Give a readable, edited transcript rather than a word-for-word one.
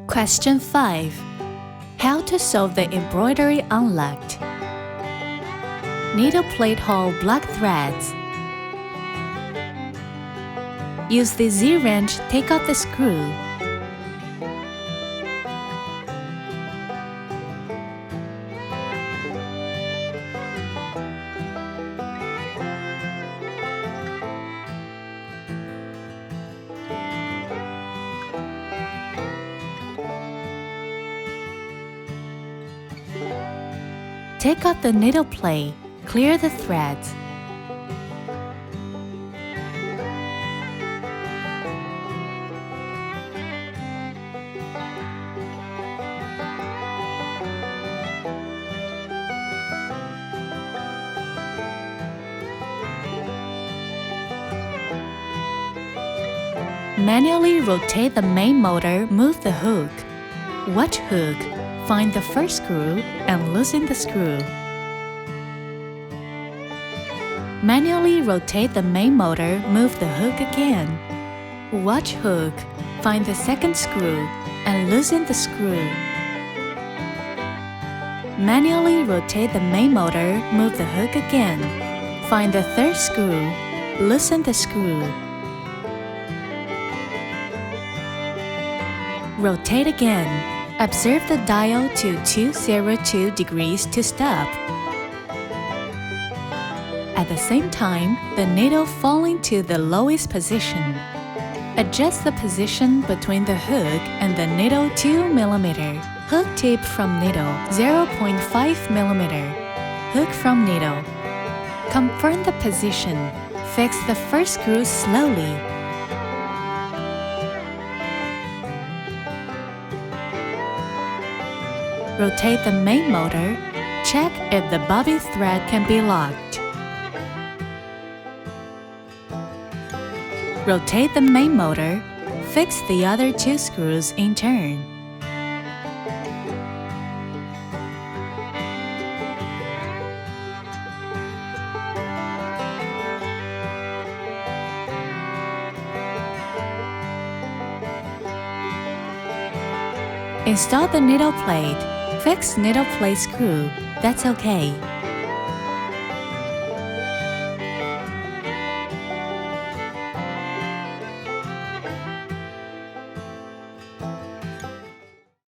Question 5. How to solve the embroidery unlocked. Needle plate hole black threads. Use the Z-wrench, take out the screw. Take out the needle plate, clear the threads. Manually rotate the main motor, move the hook. Watch hook. Find the first screw and loosen the screw. Manually rotate the main motor, move the hook again. Watch hook. Find the second screw and loosen the screw. Manually rotate the main motor, move the hook again. Find the third screw, loosen the screw. Rotate again. Observe the dial to 202 degrees to stop. At the same time, the needle falling to the lowest position. Adjust the position between the hook and the needle 2 mm. Hook tip from needle 0.5 mm. Hook from needle. Confirm the position. Fix the first screw slowly. Rotate the main motor. Check if the bobbin thread can be locked. Rotate the main motor. Fix the other two screws in turn. Install the needle plate. Fix needle plate screw. That's okay.